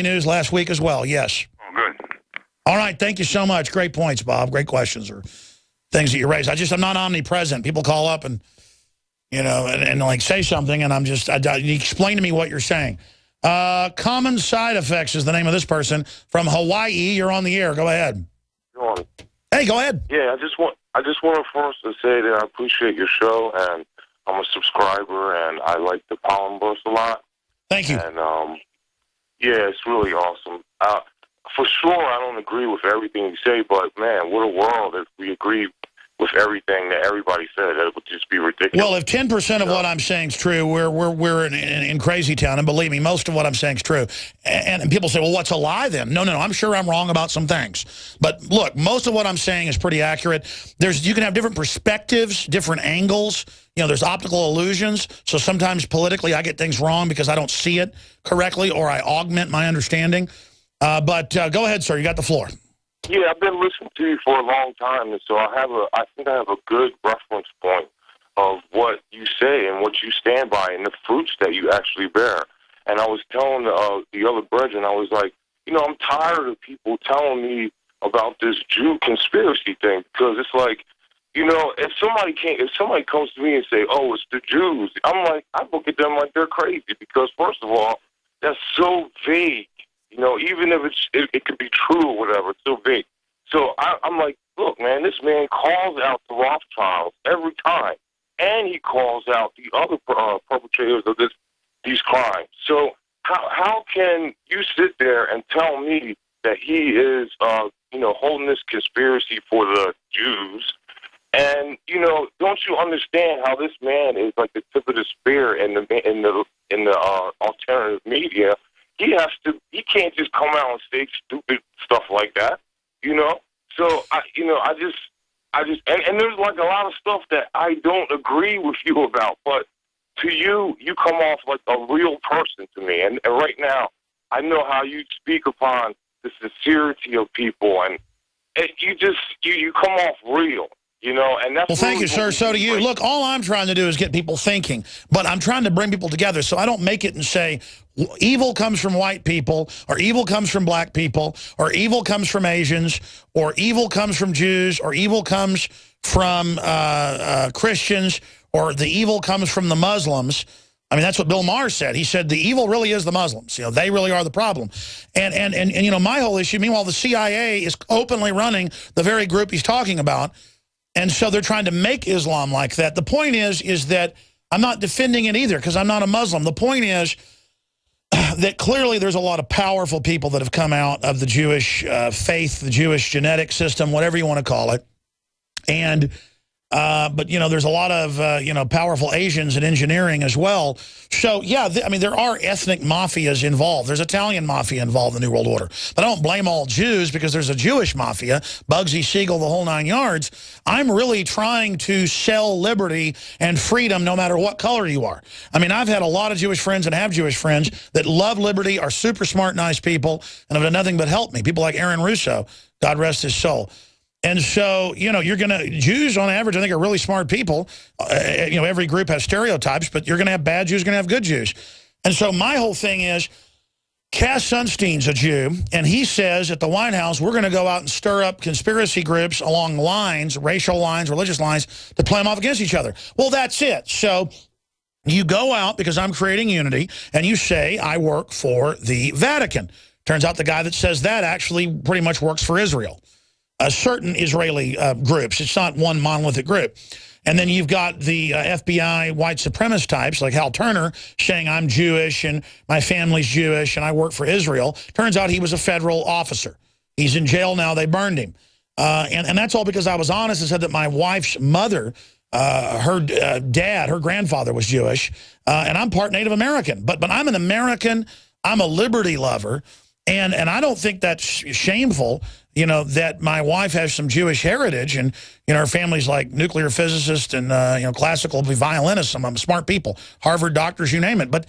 News last week as well, yes. Oh, good. All right, thank you so much. Great points, Bob. Great questions or things that you raised. I'm not omnipresent. People call up and, and like say something, and you explain to me what you're saying. Common side effects is the name of this person from Hawaii. You're on the air. Go ahead. Go on. Hey, go ahead. Yeah, I just want to first to say that I appreciate your show, and I'm a subscriber, and I like the pollen burst a lot. Thank you. And yeah, it's really awesome. For sure, I don't agree with everything you say, but man, what a world if we agree with everything that everybody said. That would just be ridiculous. Well, if 10% of what I'm saying is true, we're in crazy town, and believe me, most of what I'm saying is true. And people say, well, what's a lie then? No, I'm sure I'm wrong about some things. But look, most of what I'm saying is pretty accurate. You can have different perspectives, different angles. There's optical illusions. So sometimes politically I get things wrong because I don't see it correctly or I augment my understanding. But go ahead, sir. You got the floor. Yeah, I've been listening to you for a long time, and so I think I have a good reference point of what you say and what you stand by and the fruits that you actually bear. And I was telling the other brethren, I was like, I'm tired of people telling me about this Jew conspiracy thing, because it's like, if somebody comes to me and say, oh, it's the Jews, I'm like, I look at them like they're crazy, because first of all, that's so vague. Even if it could be true or whatever, it's so big. So I'm like, look, man, this man calls out the Rothschilds every time, and he calls out the other perpetrators of these crimes. So how can you sit there and tell me that he is, holding this conspiracy for the Jews? And don't you understand how this man is like the tip of the spear in the alternative media? He can't just come out and say stupid stuff like that, So and there's like a lot of stuff that I don't agree with you about, but to you come off like a real person to me. And right now, I know how you speak upon the sincerity of people, and you come off real. And that's well, thank you, sir. So do you. Look, all I'm trying to do is get people thinking, but I'm trying to bring people together, so I don't make it and say evil comes from white people, or evil comes from black people, or evil comes from Asians, or evil comes from Jews, or evil comes from Christians, or the evil comes from the Muslims. I mean, that's what Bill Maher said. He said the evil really is the Muslims. They really are the problem. And my whole issue, meanwhile, the CIA is openly running the very group he's talking about. And so they're trying to make Islam like that. The point is that I'm not defending it either, because I'm not a Muslim. The point is that clearly there's a lot of powerful people that have come out of the Jewish faith, the Jewish genetic system, whatever you want to call it. And but there's a lot of powerful Asians in engineering as well. So yeah, there are ethnic mafias involved. There's Italian mafia involved in the New World Order. But I don't blame all Jews, because there's a Jewish mafia, Bugsy Siegel, the whole 9 yards. I'm really trying to sell liberty and freedom no matter what color you are. I've had a lot of Jewish friends and have Jewish friends that love liberty, are super smart, nice people, and have done nothing but help me. People like Aaron Russo, God rest his soul. And so, Jews on average, I think, are really smart people. Every group has stereotypes, but you're going to have bad Jews, going to have good Jews. And so my whole thing is, Cass Sunstein's a Jew, and he says at the White House, we're going to go out and stir up conspiracy groups along lines, racial lines, religious lines, to play them off against each other. Well, that's it. So you go out, because I'm creating unity, and you say, I work for the Vatican. Turns out the guy that says that actually pretty much works for Israel. Certain Israeli groups. It's not one monolithic group. And then you've got the FBI white supremacist types like Hal Turner saying I'm Jewish and my family's Jewish and I work for Israel. Turns out he was a federal officer. He's in jail now. They burned him. And that's all because I was honest and said that my wife's mother, her dad, her grandfather was Jewish. And I'm part Native American. But I'm an American. I'm a liberty lover. And I don't think that's shameful, that my wife has some Jewish heritage, and, her family's like nuclear physicists and, classical violinists, some smart people, Harvard doctors, you name it. But,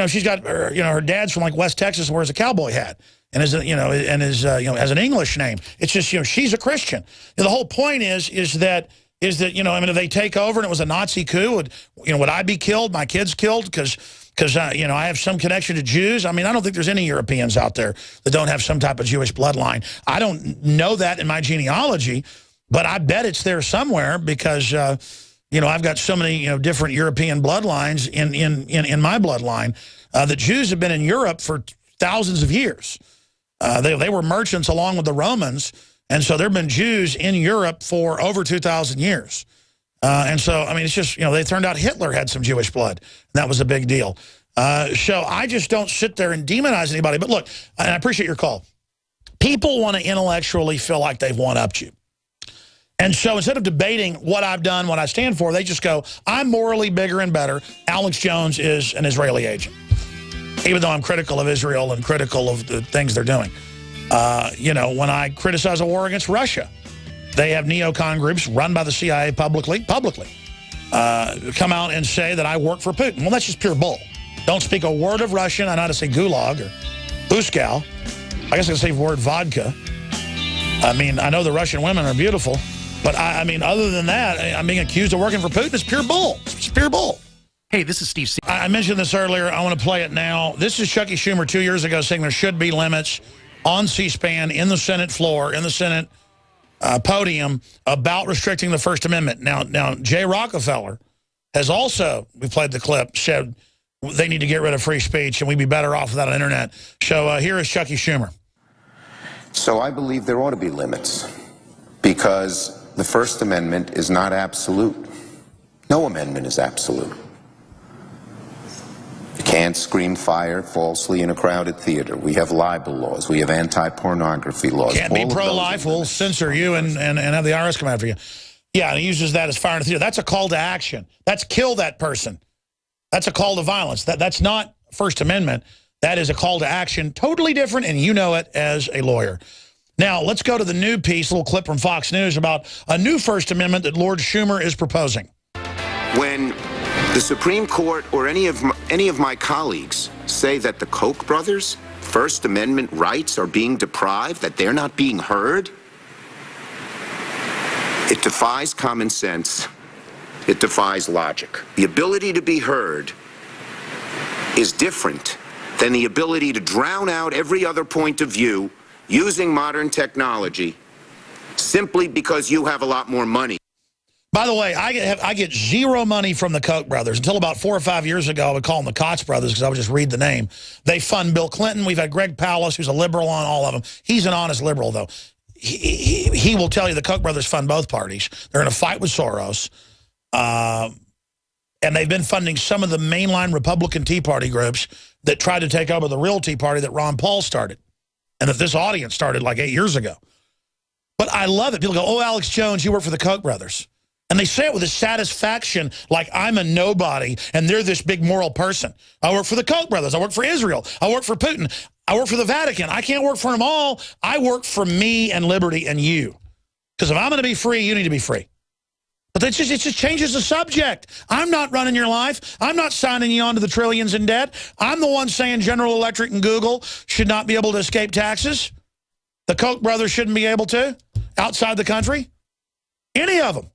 she's got, her dad's from like West Texas and wears a cowboy hat and is, has an English name. It's just, she's a Christian. The whole point is that, if they take over and it was a Nazi coup, would I be killed, my kids killed? Because because, you know, I have some connection to Jews. I mean, I don't think there's any Europeans out there that don't have some type of Jewish bloodline. I don't know that in my genealogy, but I bet it's there somewhere because, you know, I've got so many, you know, different European bloodlines in my bloodline. The Jews have been in Europe for thousands of years. They were merchants along with the Romans, and so there have been Jews in Europe for over 2,000 years. And so, I mean, it's just, you know, they turned out Hitler had some Jewish blood, and that was a big deal. So I just don't sit there and demonize anybody. But look, and I appreciate your call. People want to intellectually feel like they've one-upped you. And so instead of debating what I've done, what I stand for, they just go, I'm morally bigger and better. Alex Jones is an Israeli agent. Even though I'm critical of Israel and critical of the things they're doing. You know, when I criticize a war against Russia, they have neocon groups run by the CIA publicly, come out and say that I work for Putin. Well, that's just pure bull. Don't speak a word of Russian. I know how to say gulag or uskal. I guess I can say the word vodka. I mean, I know the Russian women are beautiful. But, I mean, other than that, I'm being accused of working for Putin. It's pure bull. It's pure bull. Hey, this is Steve C. I mentioned this earlier. I want to play it now. This is Chucky Schumer 2 years ago saying there should be limits on C-SPAN, in the Senate floor, in the Senate podium, about restricting the First Amendment. Now, Jay Rockefeller has also, we played the clip, said they need to get rid of free speech and we'd be better off without an internet. So here is Chucky Schumer. So I believe there ought to be limits because the First Amendment is not absolute. No amendment is absolute. You can't scream fire falsely in a crowded theater. We have libel laws. We have anti-pornography laws. Can't be pro-life. We'll censor you and have the IRS come after you. Yeah, and he uses that as fire in the theater. That's a call to action. That's kill that person. That's a call to violence. That's not First Amendment. That is a call to action. Totally different, and you know it as a lawyer. Now, let's go to the new piece, a little clip from Fox News about a new First Amendment that Lord Schumer is proposing. When the Supreme Court or any of my colleagues say that the Koch brothers' First Amendment rights are being deprived, that they're not being heard, it defies common sense. It defies logic. The ability to be heard is different than the ability to drown out every other point of view using modern technology simply because you have a lot more money. By the way, I get zero money from the Koch brothers. Until about 4 or 5 years ago, I would call them the Koch brothers because I would just read the name. They fund Bill Clinton. We've had Greg Palast, who's a liberal on all of them. He's an honest liberal, though. He will tell you the Koch brothers fund both parties. They're in a fight with Soros. And they've been funding some of the mainline Republican Tea Party groups that tried to take over the real Tea Party that Ron Paul started. And that this audience started like 8 years ago. But I love it. People go, oh, Alex Jones, you work for the Koch brothers. And they say it with a satisfaction like I'm a nobody and they're this big moral person. I work for the Koch brothers. I work for Israel. I work for Putin. I work for the Vatican. I can't work for them all. I work for me and liberty and you. Because if I'm going to be free, you need to be free. But it just changes the subject. I'm not running your life. I'm not signing you on to the trillions in debt. I'm the one saying General Electric and Google should not be able to escape taxes. The Koch brothers shouldn't be able to outside the country. Any of them.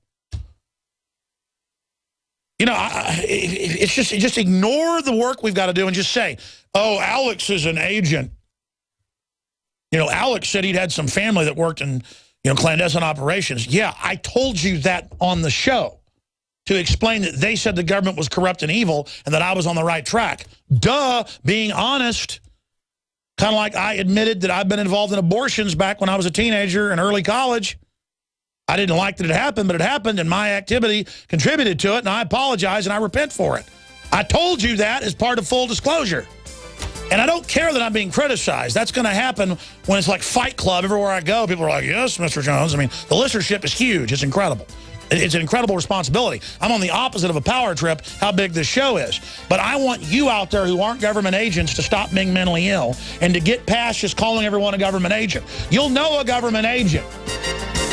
You know, it's just ignore the work we've got to do and just say, oh, Alex is an agent. You know, Alex said he'd had some family that worked in, you know, clandestine operations. Yeah, I told you that on the show to explain that they said the government was corrupt and evil and that I was on the right track. Duh, being honest. Kind of like I admitted that I've been involved in abortions back when I was a teenager in early college. I didn't like that it happened, but it happened and my activity contributed to it, and I apologize and I repent for it. I told you that as part of full disclosure. And I don't care that I'm being criticized. That's going to happen when it's like Fight Club. Everywhere I go, people are like, yes, Mr. Jones. I mean, the listenership is huge. It's incredible. It's an incredible responsibility. I'm on the opposite of a power trip, how big this show is. But I want you out there who aren't government agents to stop being mentally ill and to get past just calling everyone a government agent. You'll know a government agent.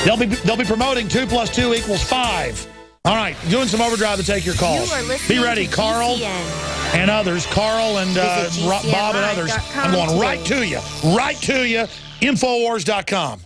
They'll be promoting 2 + 2 = 5. All right, doing some overdrive to take your calls. Be ready, Carl and others. Carl and Bob and others. I'm going right to you. Right to you. Infowars.com.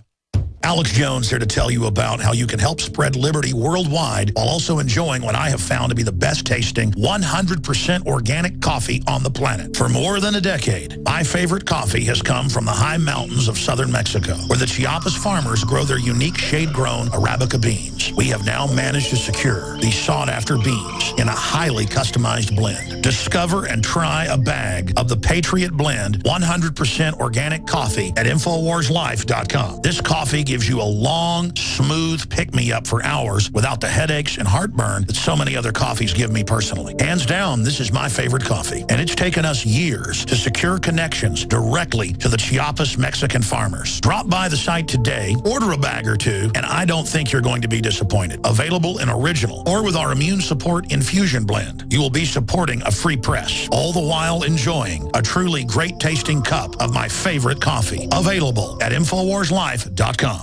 Alex Jones here to tell you about how you can help spread liberty worldwide while also enjoying what I have found to be the best tasting 100% organic coffee on the planet. For more than a decade, my favorite coffee has come from the high mountains of southern Mexico, where the Chiapas farmers grow their unique shade-grown Arabica beans. We have now managed to secure these sought-after beans in a highly customized blend. Discover and try a bag of the Patriot Blend 100% organic coffee at InfoWarsLife.com. This coffee gives you a long, smooth pick-me-up for hours without the headaches and heartburn that so many other coffees give me personally. Hands down, this is my favorite coffee, and it's taken us years to secure connections directly to the Chiapas Mexican farmers. Drop by the site today, order a bag or two, and I don't think you're going to be disappointed. Available in original or with our immune support infusion blend. You will be supporting a free press, all the while enjoying a truly great tasting cup of my favorite coffee. Available at InfoWarsLife.com.